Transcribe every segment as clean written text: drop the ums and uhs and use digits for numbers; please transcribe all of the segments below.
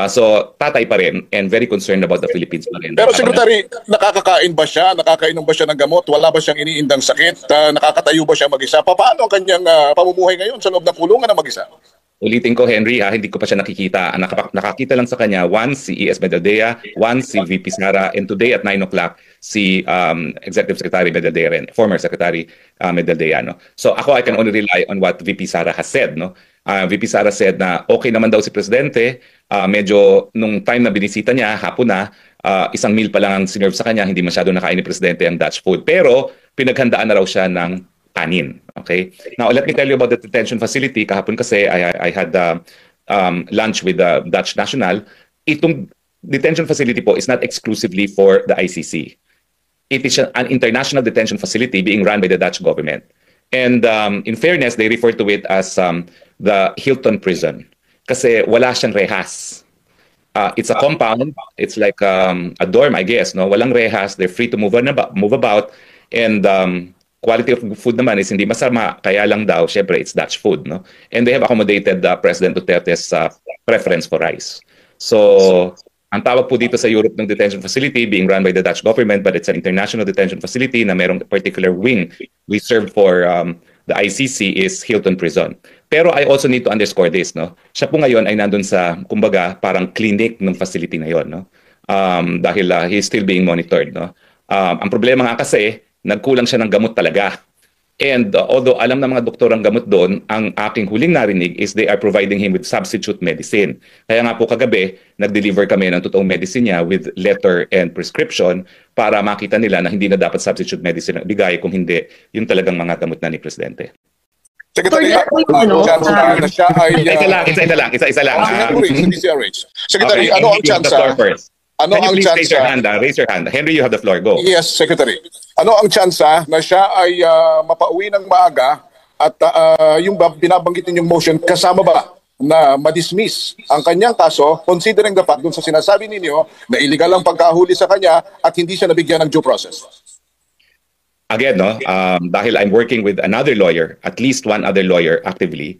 So tatay pa rin and very concerned about the Philippines pa rin. Pero Secretary, nakakakain ba siya? Nakakainom ba siya ng gamot? Wala ba siyang iniindang sakit? Nakakatayo ba siya mag-isa? Paano ang kanyang pamumuhay ngayon sa loob ng kulungan na mag-isa? Ulitin ko, Henry, hindi ko pa siya nakikita. Nakakita lang sa kanya, once si E.S. Medaldea, once si VP Sara, and today at 9 o'clock, si Executive Secretary Medaldea rin, former Secretary Medaldea. No? So ako, I can only rely on what VP Sara has said. No? VP Sara said na okay naman daw si Presidente, medyo nung time na binisita niya, hapon na, isang meal pa lang ang sinerve sa kanya, hindi masyado nakain ni Presidente ang Dutch food. Pero pinaghandaan na raw siya ng kanin. Okay? Now, let me tell you about the detention facility. Kahapon kasi, I had lunch with the Dutch National. Itong detention facility po is not exclusively for the ICC. It is an international detention facility being run by the Dutch government. And in fairness, they refer to it as the Hilton Prison. Kasi wala siyang rehas. It's a compound. It's like a dorm, I guess. No? Walang rehas. They're free to move about. And quality of food naman is hindi masama, kaya lang daw, syempre, it's Dutch food. No? And they have accommodated President Duterte's preference for rice. So, ang tawag po dito sa Europe ng detention facility being run by the Dutch government, but it's an international detention facility na merong particular wing reserved for the ICC is Hilton Prison. Pero I also need to underscore this. No? Siya po ngayon ay nandun sa, kumbaga, parang clinic ng facility na yon. No? Dahil he's still being monitored. No? Ang problema nga kasi, nagkulang siya ng gamot talaga. And although alam ng mga doktor ang gamot doon, ang aking huling narinig is they are providing him with substitute medicine. Kaya nga po kagabi, nag-deliver kami ng totoong medicine niya with letter and prescription para makita nila na hindi na dapat substitute medicine ang bigay kung hindi yung talagang mga gamot na ni Presidente. Secretary, isa lang. Secretary, ano ang chance? Ano Can you ang please raise your hand? Henry, you have the floor. Go. Yes, Secretary. Ano ang tsansa na siya ay mapauwi ng maaga at yung binabanggit ninyong motion, kasama ba na madismiss ang kanyang kaso considering the fact dun sa sinasabi ninyo na illegal ang pagkahuli sa kanya at hindi siya nabigyan ng due process? Again, no, dahil I'm working with another lawyer, at least one other lawyer actively,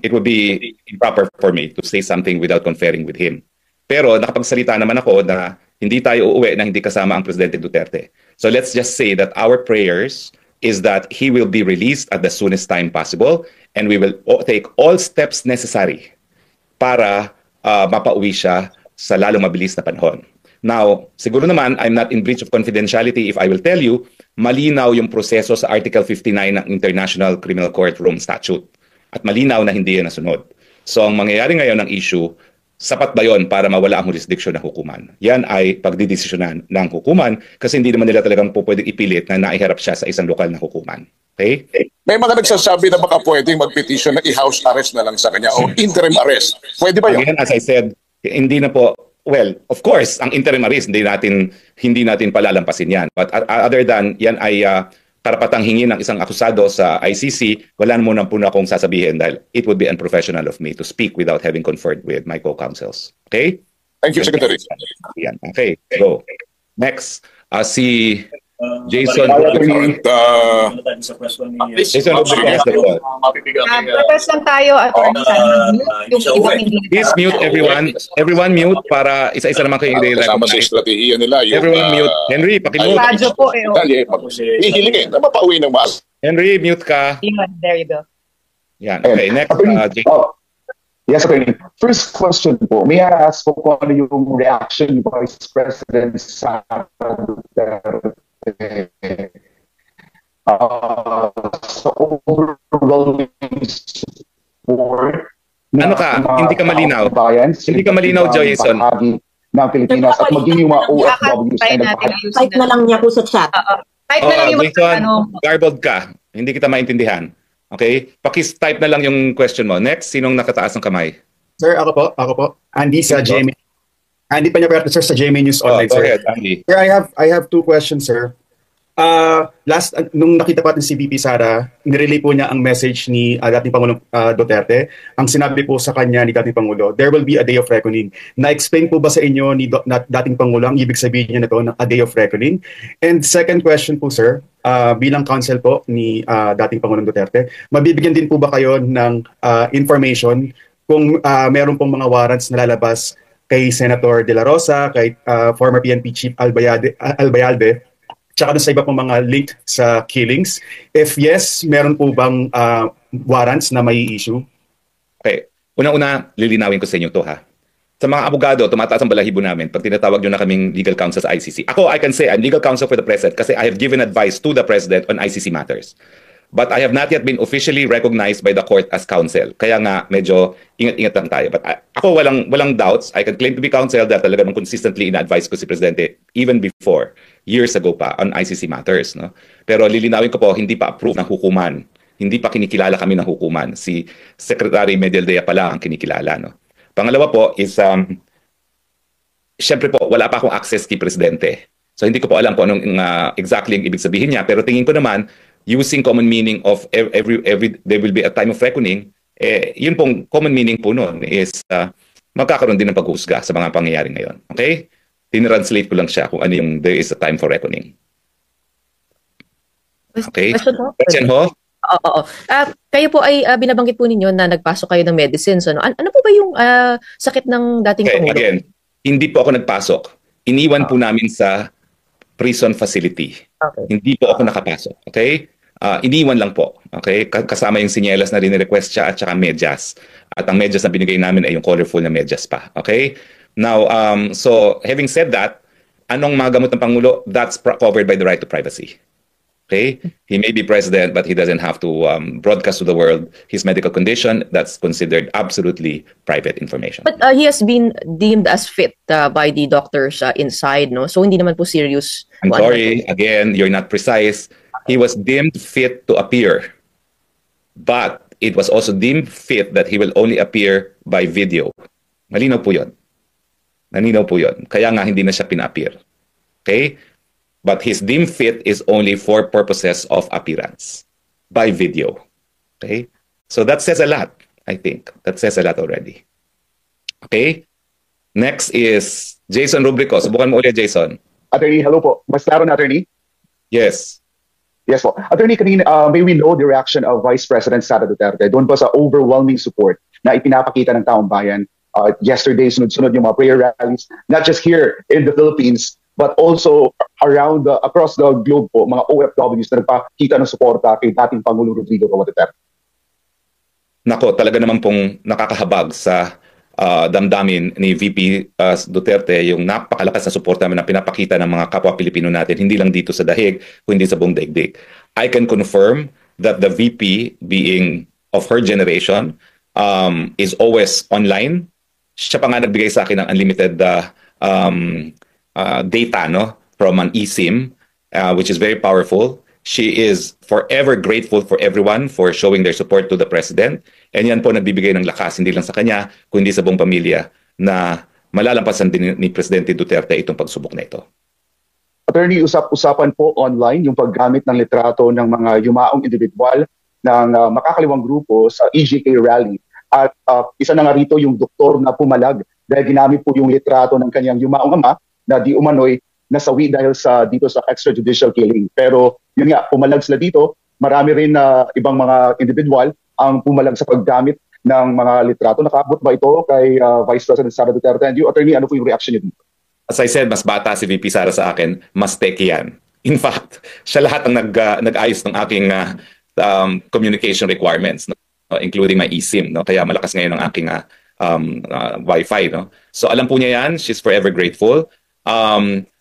it would be improper for me to say something without conferring with him. Pero nakapagsalita naman ako na hindi tayo uuwi na hindi kasama ang Presidente Duterte. So let's just say that our prayers is that he will be released at the soonest time possible and we will take all steps necessary para mapauwi siya sa lalong mabilis na panahon. Now, siguro naman, I'm not in breach of confidentiality if I will tell you, malinaw yung proseso sa Article 59 ng International Criminal Court Rome Statute. At malinaw na hindi yan nasunod. So ang mangyayari ngayon ng issue, sapat ba yon para mawala ang jurisdiction ng hukuman? Yan ay pagdidesisyonan ng hukuman kasi hindi naman nila talagang po pwedeng ipilit na naiharap siya sa isang lokal na hukuman. Okay? May mga nagsasabi na baka pwedeng mag-petition na i-house arrest na lang sa kanya o interim arrest. Pwede ba yun? Again, as I said, hindi na po, well, of course, ang interim arrest, hindi natin palalampasin yan. But other than yan ay karapatang hingin ng isang akusado sa ICC, wala muna po na akong sasabihin dahil it would be unprofessional of me to speak without having conferred with my co-counsels. Okay? Thank you, Secretary. Yan. Okay, go. Next, si Jason. Jason, protest lang tayo, attorney. Please mute everyone. Everyone mute para isa-isa naman kayo kasama sa estratehiya nila. Everyone mute. Henry, pakimute. Radyo po eh. Hihilingin na mapauwi ng maaga. Henry, mute ka. There you go. Yan. Okay, next. Yes, okay. First question po, may I ask po kung ano yung reaction ni Vice President Sara Duterte sa overwhelming support ano ka? Hindi ka malinaw. Hindi ka malinaw, Jason. Ng Pilipinas at maging yung mga OFWs na type na lang niya po sa chat. Type na lang yung Jason, garbled ka. Hindi kita maintindihan. Okay? Pakis-type na lang yung question mo. Next, sinong nakataas ng kamay? Sir, ako po. Andy sa GMA. Andy Peñaperta, sir, sa GMA News Online, go sir. ahead, Andy. Sir, I have two questions, sir. Nung nakita pa natin si VP Sara, nirelay po niya ang message ni dating Pangulong Duterte. Ang sinabi po sa kanya ni dating Pangulo, there will be a day of reckoning. Na-explain po ba sa inyo ni dating Pangulo ang ibig sabihin niya na to, a day of reckoning? And second question po, sir, bilang counsel po ni dating Pangulong Duterte, mabibigyan din po ba kayo ng information kung meron pong mga warrants na lalabas kay Senator De La Rosa, kay former PNP Chief Albayalde, tsaka sa iba pong mga linked sa killings. If yes, meron po bang warrants na may issue? Okay. Una-una, lilinawin ko sa inyo to ha. Sa mga abogado, tumataas ang balahibo namin pag tinatawag nyo na kaming legal counsel sa ICC. Ako, I can say I'm legal counsel for the President kasi I have given advice to the President on ICC matters. But I have not yet been officially recognized by the court as counsel. Kaya nga, medyo ingat-ingat lang tayo. But ako, walang doubts. I can claim to be counsel dahil talaga nung consistently ina-advise ko si Presidente even before, years ago pa, on ICC matters. No? Pero lilinawin ko po, hindi pa approve ng hukuman. Hindi pa kinikilala kami ng hukuman. Si Secretary Medialdea pala ang kinikilala. No? Pangalawa po is, syempre po, wala pa akong access kay Presidente. So hindi ko po alam kung anong exactly ang ibig sabihin niya. Pero tingin ko naman, using common meaning of every there will be a time of reckoning, yun pong common meaning po nun is magkakaroon din ng paghuhusga sa mga pangyayari ngayon. Okay? Tinranslate ko lang siya kung ano yung there is a time for reckoning. Okay? Question ho? Oo. Kayo po ay binabanggit po ninyo na nagpasok kayo ng medicines. Ano po ba yung sakit ng dating Pangulo? Again, hindi po ako nagpasok. Iniwan po namin sa prison facility. Okay. Hindi po ako nakapasok. Okay? Iniwan lang po. Okay? Kasama yung sinyelas na rin-request siya at saka medyas. At ang medyas na binigay namin ay yung colorful na medyas pa. Okay? Now, so having said that, anong mga gamot ng Pangulo? That's covered by the right to privacy. Okay? He may be president, but he doesn't have to broadcast to the world his medical condition. That's considered absolutely private information. But he has been deemed as fit by the doctors inside, no? So hindi naman po serious. I'm sorry, again, you're not precise. He was deemed fit to appear. But it was also deemed fit that he will only appear by video. Malinaw po yun. Malinaw po yun. Kaya nga hindi na siya pina-appear. Okay? But his deemed fit is only for purposes of appearance by video. Okay? So that says a lot, I think. That says a lot already. Okay? Next is Jason Rubrico. Subukan mo ulit, Jason. Attorney, hello po. Mas klaro na, Attorney? Yes. Yes po. Attorney, kanina, may we know the reaction of Vice President Sara Duterte doon po sa overwhelming support na ipinapakita ng taong bayan. Yesterday, sunod-sunod yung mga prayer rallies, not just here in the Philippines, but also around across the globe po, mga OFWs na nagpakita ng suporta kay dating Pangulo Rodrigo Roa Duterte. Nako, talaga naman pong nakakahabag sa damdamin ni VP Duterte yung napakalakas na suporta na pinapakita ng mga kapwa Pilipino natin, hindi lang dito sa dahig, kundi sa buong daigdig. I can confirm that the VP, being of her generation, is always online. Siya pa nga nagbigay sa akin ng unlimited data, no, from an eSIM, which is very powerful. She is forever grateful for everyone for showing their support to the President. And yan po nagbibigay ng lakas, hindi lang sa kanya, kundi sa buong pamilya na malalampasan din ni Presidente Duterte itong pagsubok na ito. Attorney, usap-usapan po online yung paggamit ng litrato ng mga yumaong individual ng makakaliwang grupo sa EJK rally. At isa na nga rito yung doktor na pumalag dahil ginamit po yung litrato ng kanyang yumaong ama na di umano'y nasawi dahil dito sa extrajudicial killing. Pero yun nga, pumalag sila dito. Marami rin na ibang mga individual ang pumalag sa paggamit ng mga litrato. Nakaabot ba ito kay Vice President Sara Duterte? And you, Attorney, ano po yung reaction niyo dito? As I said, mas bata si VP Sara sa akin, mas teki yan. In fact, siya lahat ang nag-ayos ng aking communication requirements, no? Including my eSIM. No? Kaya malakas ngayon ang aking Wi-Fi. No? So alam po niya yan. She's forever grateful.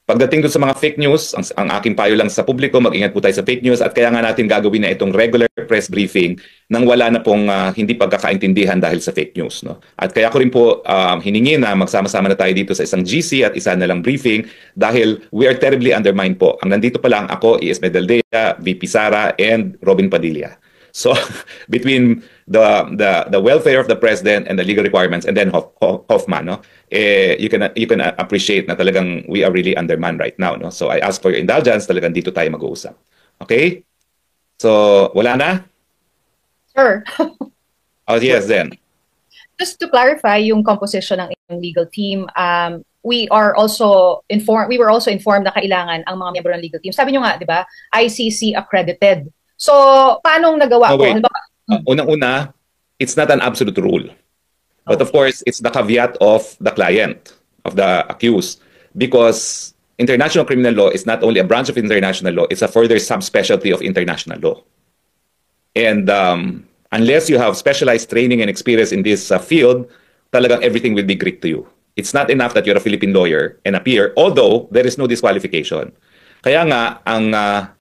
Pagdating doon sa mga fake news, ang aking payo lang sa publiko, mag-ingat po tayo sa fake news at kaya nga natin gagawin na itong regular press briefing nang wala na pong hindi pagkakaintindihan dahil sa fake news. No? At kaya ko rin po hiningi na magsama-sama na tayo dito sa isang GC at isa na lang briefing dahil we are terribly undermined po. Ang nandito pa lang ako, E.S. Medialdea, VP Sara, and Robin Padilla. So between the welfare of the president and the legal requirements, and then Hoffman, no, you can appreciate na talagang we are really undermanned right now, no. So I ask for your indulgence, talagang dito tayo mag-uusap. Okay? So wala na? Sure. Oh yes, then. Just to clarify yung composition ng inyong legal team, we were also informed na kailangan ang mga miyembro ng legal team. Sabi nyo nga, di ba, ICC accredited. So, paano nagawa ko? Unang-una, it's not an absolute rule. But of course, it's the caveat of the client, of the accused, because international criminal law is not only a branch of international law, it's a further subspecialty of international law. And unless you have specialized training and experience in this field, talagang everything will be Greek to you. It's not enough that you're a Philippine lawyer and appear, although there is no disqualification. Kaya nga,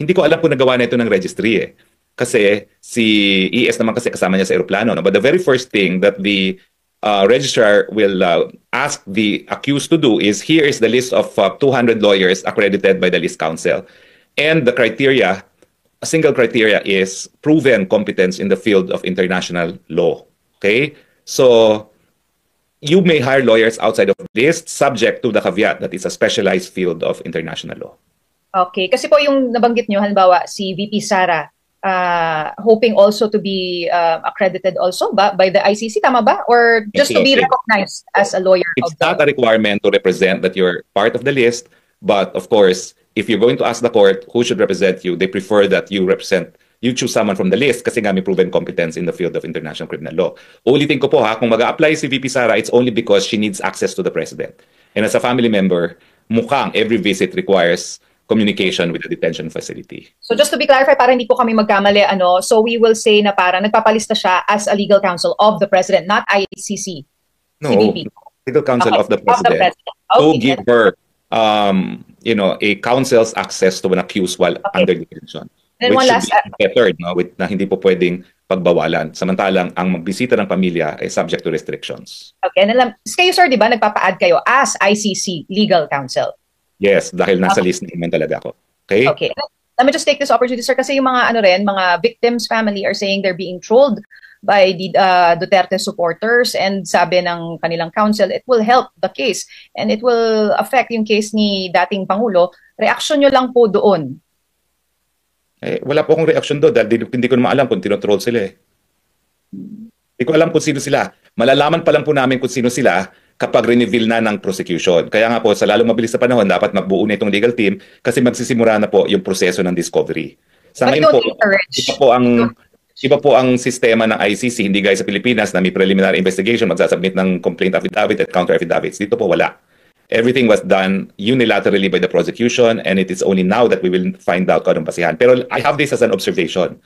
hindi ko alam kung nagawa na ito ng registry eh. Kasi si ES naman kasi kasama niya sa aeroplano. No? But the very first thing that the registrar will ask the accused to do is, here is the list of 200 lawyers accredited by the list council. And the criteria, a single criteria is proven competence in the field of international law. Okay? So, you may hire lawyers outside of the list subject to the caveat that it's a specialized field of international law. Okay. Kasi po yung nabanggit nyo, halimbawa, si VP Sara, hoping also to be accredited also by the ICC, tama ba? Or just to be recognized as a lawyer? It's not a requirement to represent that you're part of the list, but of course, if you're going to ask the court who should represent you, they prefer that you choose someone from the list kasi nga may proven competence in the field of international criminal law. Ulitin ko po ha, kung mag-a-apply si VP Sara, it's only because she needs access to the president. And as a family member, mukhang every visit requires communication with the detention facility. So just to be clarified, para hindi po kami magkamali, so we will say na parang nagpapalista siya as a legal counsel of the president, not ICC. No, CBP. legal counsel of the president. Of the president. To Okay. give her, a counsel's access to an accused while under detention. Then which one should last, be bettered, no? Na hindi po pwedeng pagbawalan. Samantalang ang magbisita ng pamilya ay subject to restrictions. okay, kayo sir, di ba, nagpapa-add kayo as ICC legal counsel? Yes, dahil nasa list naman talaga ako. Okay? Okay. Let me just take this opportunity, sir, kasi yung mga mga victims' family are saying they're being trolled by the Duterte supporters, and sabi ng kanilang counsel, it will help the case and it will affect yung case ni dating Pangulo. Reaction nyo lang po doon. Wala po akong reaction doon dahil hindi ko naman alam kung tinotroll sila eh. Hindi ko alam kung sino sila. Malalaman pa lang po namin kung sino sila kapag reveal na ng prosecution. Kaya nga po, sa lalong mabilis na panahon, dapat magbuo na itong legal team kasi magsisimula na po yung proseso ng discovery. Sa ngayon po, iba po ang sistema ng ICC, hindi gaya sa Pilipinas na may preliminary investigation, magsasubmit ng complaint affidavit at counter affidavits. Dito po wala. Everything was done unilaterally by the prosecution, and it is only now that we will find out kung anong basihan. Pero I have this as an observation.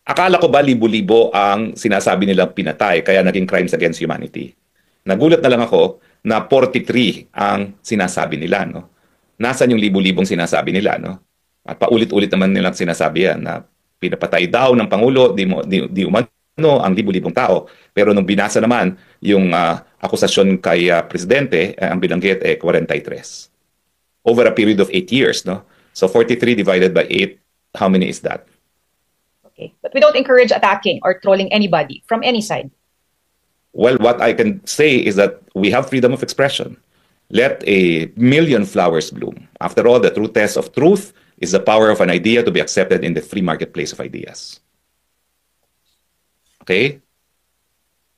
Akala ko ba libo-libo ang sinasabi nilang pinatay kaya naging crimes against humanity? Nagulat na lang ako na 43 ang sinasabi nila. No? Nasaan yung libo-libong sinasabi nila? No? At paulit-ulit naman nilang sinasabi yan na pinapatay daw ng Pangulo, di umano ang libo-libong tao. Pero nung binasa naman yung akusasyon kay Presidente, ang binanggit 43. Over a period of 8 years. No? So 43 divided by 8, how many is that? Okay. But we don't encourage attacking or trolling anybody from any side. Well, what I can say is that we have freedom of expression. Let a million flowers bloom. After all, the true test of truth is the power of an idea to be accepted in the free marketplace of ideas. Okay?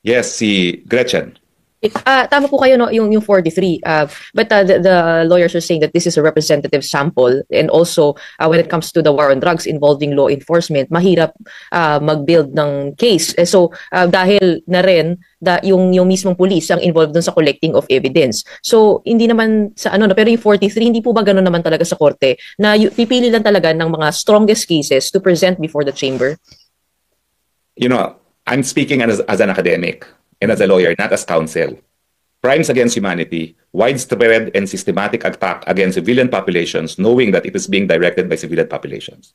Yes, si Gretchen. Tama po kayo, no, yung 43. But the lawyers are saying that this is a representative sample, and also when it comes to the war on drugs involving law enforcement, mahirap mag-build ng case. So dahil na rin yung mismong police ang involved dun sa collecting of evidence. So hindi naman sa pero yung 43 hindi po ba ganoon naman talaga sa korte na pipili lang talaga ng mga strongest cases to present before the chamber? You know, I'm speaking as an academic and as a lawyer, not as counsel. Crimes against humanity, widespread and systematic attack against civilian populations, knowing that it is being directed by civilian populations.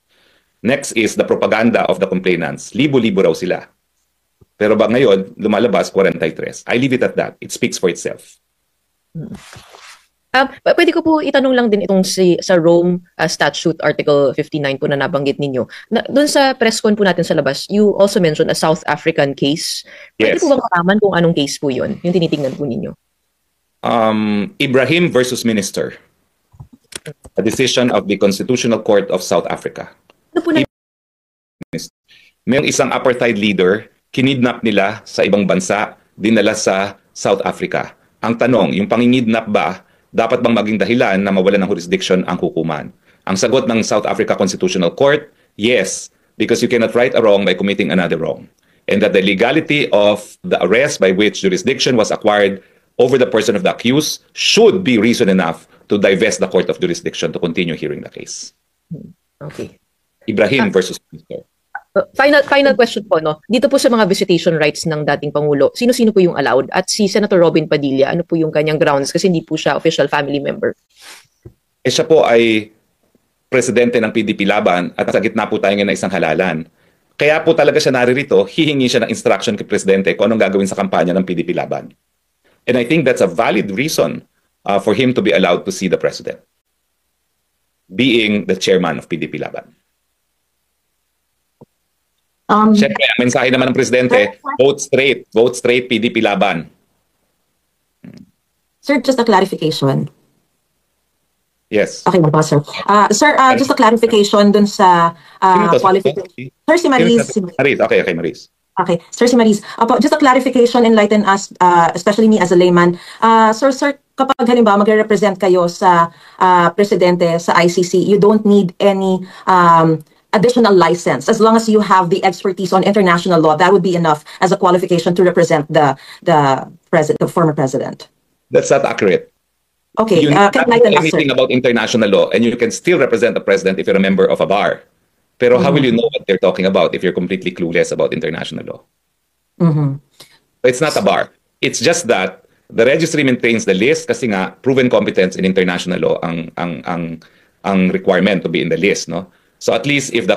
Next is the propaganda of the complainants. Libo-libo raw sila. Pero ba ngayon, lumalabas 43. I leave it at that. It speaks for itself. Pwede ko po itanong lang din itong sa Rome Statute Article 59 po na nabanggit ninyo. Doon sa press con po natin sa labas, you also mentioned a South African case. Pwede Yes. po bang malaman kung anong case po yun? Yung tinitingnan po ninyo. Ibrahim versus Minister. A decision of the Constitutional Court of South Africa. Ano po na May isang apartheid leader, kinidnap nila sa ibang bansa, dinala sa South Africa. Ang tanong, yung pangingidnap ba, dapat bang maging dahilan na mawalan ng jurisdiction ang hukuman? Ang sagot ng South Africa Constitutional Court, yes, because you cannot right a wrong by committing another wrong. and that the legality of the arrest by which jurisdiction was acquired over the person of the accused should be reason enough to divest the court of jurisdiction to continue hearing the case. Okay. Ibrahim versus Mr. Final question po, no? Dito po sa mga visitation rights ng dating Pangulo, sino-sino po yung allowed? At si Senator Robin Padilla, ano po yung kanyang grounds? Kasi hindi po siya official family member. Siya po ay presidente ng PDP Laban at sa gitna po tayo ngayon ng isang halalan. Kaya po talaga siya naririto, hihingi siya ng instruction kay presidente kung anong gagawin sa kampanya ng PDP Laban. And I think that's a valid reason for him to be allowed to see the president, being the chairman of PDP Laban. Siyempre, ang mensahe naman ng presidente, vote straight PDP Laban. Sir, just a clarification. Yes. Okay ba, sir? Sir, just a clarification dun sa qualification. Sir, si Maris. Maris, okay, Maris. Okay, Sir, si Maris. Just a clarification, enlighten us, especially me as a layman. Sir, kapag halimbawa magre-represent kayo sa presidente sa ICC, you don't need any additional license. As long as you have the expertise on international law, that would be enough as a qualification to represent the former president. That's not accurate. Okay, You can not enlighten know us, sir. anything about international law, and you can still represent the president if you're a member of a bar. Pero how will you know what they're talking about if you're completely clueless about international law? So it's not a bar. It's just that the registry maintains the list kasi nga proven competence in international law ang requirement to be in the list, no? So at least if the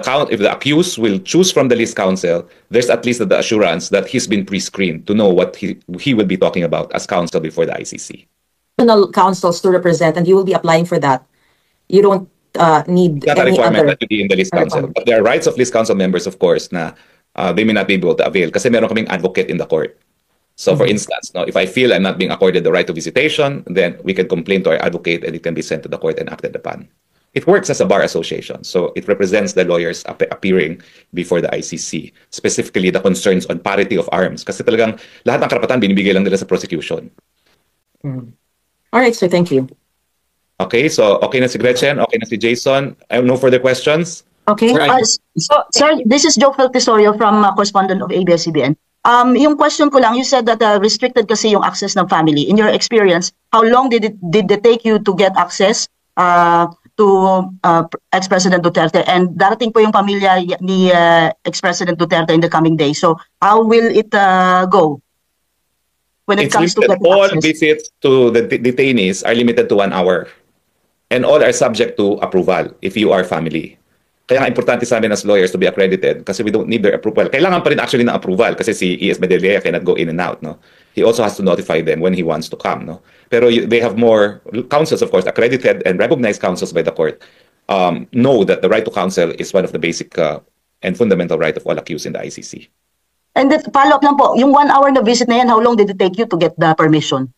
accused will choose from the list counsel, there's at least the assurance that he's been pre-screened to know what he will be talking about as counsel before the ICC. Counsels to represent, and you will be applying for that. You don't need It's not a any requirement other. that you be in the list counsel. But there are rights of list counsel members, of course, na they may not be able to avail kasi meron kaming advocate in the court. So for instance, no, if I feel I'm not being accorded the right to visitation, then we can complain to our advocate and it can be sent to the court and acted upon. It works as a bar association. So it represents the lawyers appearing before the ICC, specifically the concerns on parity of arms. Kasi talagang lahat ng karapatan binibigay lang nila sa prosecution. All right, sir. Thank you. Okay, so okay na si Gretchen, okay na si Jason. I have no further questions. Okay. Sir, this is Joe Feltesorio from correspondent of ABS-CBN. Yung question ko lang, you said that restricted kasi yung access ng family. In your experience, how long did it take you to get access to ex-President Duterte? And darating po yung pamilya ni ex-President Duterte in the coming days. So how will it go? When it comes to getting all access? visits to the detainees are limited to 1 hour. And all are subject to approval if you are family. Kaya nga importante sa amin as lawyers to be accredited kasi we don't need their approval. Kailangan pa rin actually ng approval kasi si E.S. Medellea cannot go in and out, no? He also has to notify them when he wants to come, no? Pero they have more counsels, of course, accredited and recognized counsels by the court know that the right to counsel is one of the basic and fundamental right of all accused in the ICC. And then, follow-up lang po, yung 1 hour na visit na yan, how long did it take you to get the permission?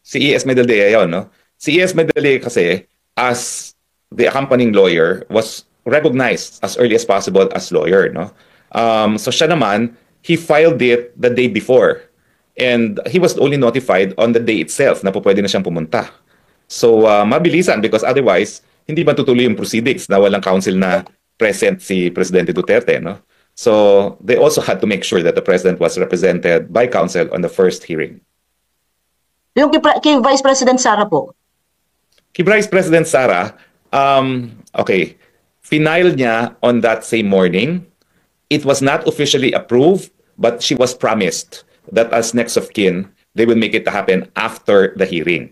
Si E.S. Medellea yun, no? Si E.S. Medellea kasi, as the accompanying lawyer, was recognized as early as possible as lawyer, no? So siya naman, he filed it the day before. And he was only notified on the day itself na po pwede na siyang pumunta. So mabilisan because otherwise, hindi matutuloy yung proceedings na walang counsel na present si Presidente Duterte, no? So they also had to make sure that the president was represented by counsel on the first hearing. Yung kay Vice President Sara po? Kay Vice President Sara, okay, final niya on that same morning. It was not officially approved, but she was promised that as next of kin, they will make it happen after the hearing.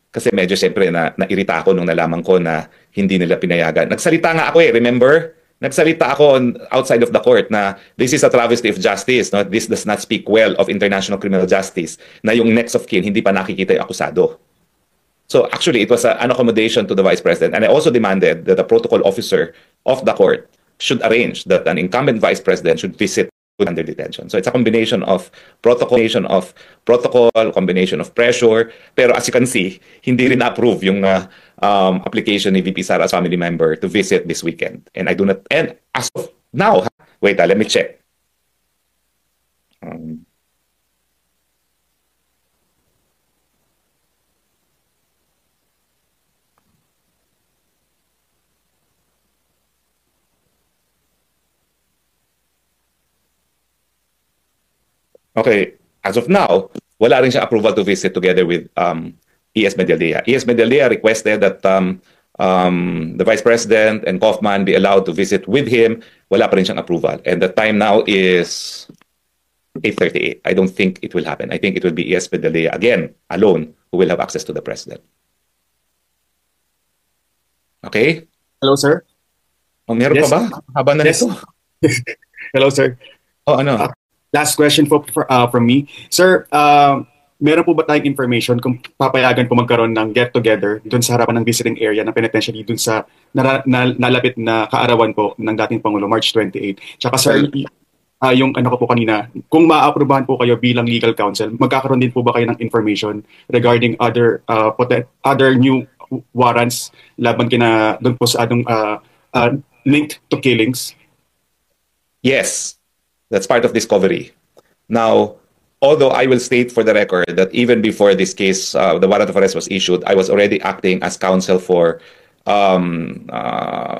Kasi medyo siyempre nairita ako nung nalaman ko na hindi nila pinayagan. Nagsalita nga ako remember? Nagsalita ako outside of the court na this is a travesty of justice. No? This does not speak well of international criminal justice na yung next of kin hindi pa nakikita yung akusado. So actually, it was an accommodation to the Vice President. And I also demanded that the protocol officer of the court should arrange that an incumbent Vice President should visit under detention. So it's a combination of protocol, combination of pressure. Pero as you can see, hindi rin approve yung application ni VP Sara as family member to visit this weekend. And I do not, and as of now, wait, let me check. Okay, as of now, wala rin siya approval to visit together with ES Medialdea. ES Medialdea requested that the Vice President and Kaufman be allowed to visit with him. Wala pa rin siyang approval. And the time now is 8:38. I don't think it will happen. I think it will be ES Medialdea again, alone, who will have access to the President. Okay? Hello, sir. Oh, meron Yes. pa ba? Haba na Yes. nito. Hello, sir. Oh, ano? Last question from me. Sir, meron po ba tayong information kung papayagan po magkaroon ng get-together dun sa harapan ng visiting area ng penitentiary dun sa nalapit na kaarawan po ng dating Pangulo, March 28? Tsaka, sir, yung ano ko po kanina, kung maaprubahan po kayo bilang legal counsel, magkakaroon din po ba kayo ng information regarding other new warrants laban kina doon po sa anong linked to killings? Yes, that's part of discovery. Now, although I will state for the record that even before this case, the warrant of arrest was issued, I was already acting as counsel for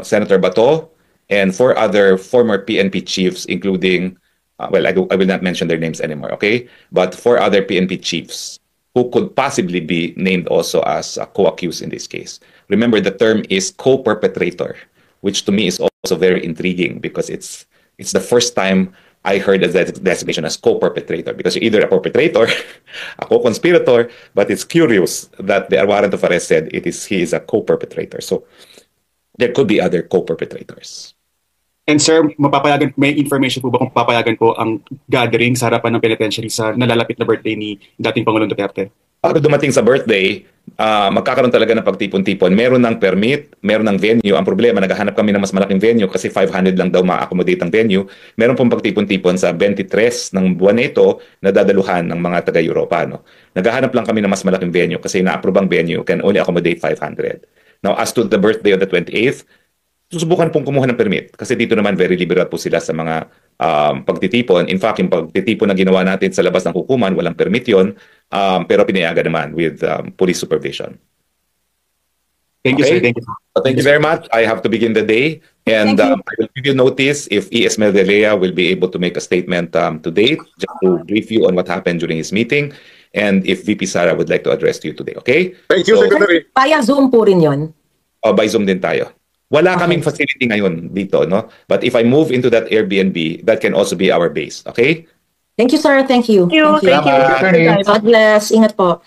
Senator Bato and 4 other former PNP chiefs, including, well, I will not mention their names anymore, okay? But 4 other PNP chiefs who could possibly be named also as co-accused in this case. Remember, the term is co-perpetrator, which to me is also very intriguing because it's the first time I heard that designation as co-perpetrator, because you're either a perpetrator, a co-conspirator, but it's curious that the warrant of arrest said he is a co-perpetrator. So there could be other co-perpetrators. And sir, may information po ba kung papayagan po ang gathering sa harapan ng penitentiary sa nalalapit na birthday ni dating Pangulong Duterte? Bago dumating sa birthday, magkakaroon talaga ng pagtipon-tipon. Meron ng permit, meron ng venue. Ang problema, naghahanap kami ng mas malaking venue kasi 500 lang daw ma-accommodate ang venue. Meron pong pagtipon-tipon sa 23 ng buwan na ito na dadaluhan ng mga taga-Europa. No? Naghahanap lang kami ng mas malaking venue kasi na-approve ang venue can only accommodate 500. Now, as to the birthday of the 28th, susubukan pong kumuha ng permit kasi dito naman very liberal po sila sa mga pagtitipon. In fact, yung pagtitipon na ginawa natin sa labas ng hukuman, walang permit yun, pero pinayagan naman with police supervision. Thank you, sir. Okay? Thank you. Thank you very much. I have to begin the day. And Thank you. I will give you notice if ES Medialdea will be able to make a statement to date, just to brief you on what happened during his meeting, and if VP Sara would like to address you today. Okay? Thank you, So, Secretary. Via Zoom po rin yun. by Zoom din tayo. Wala kaming facility ngayon dito, no? But if I move into that Airbnb, that can also be our base. Okay? Thank you, sir. Thank you. Thank you. God bless. Ingat po.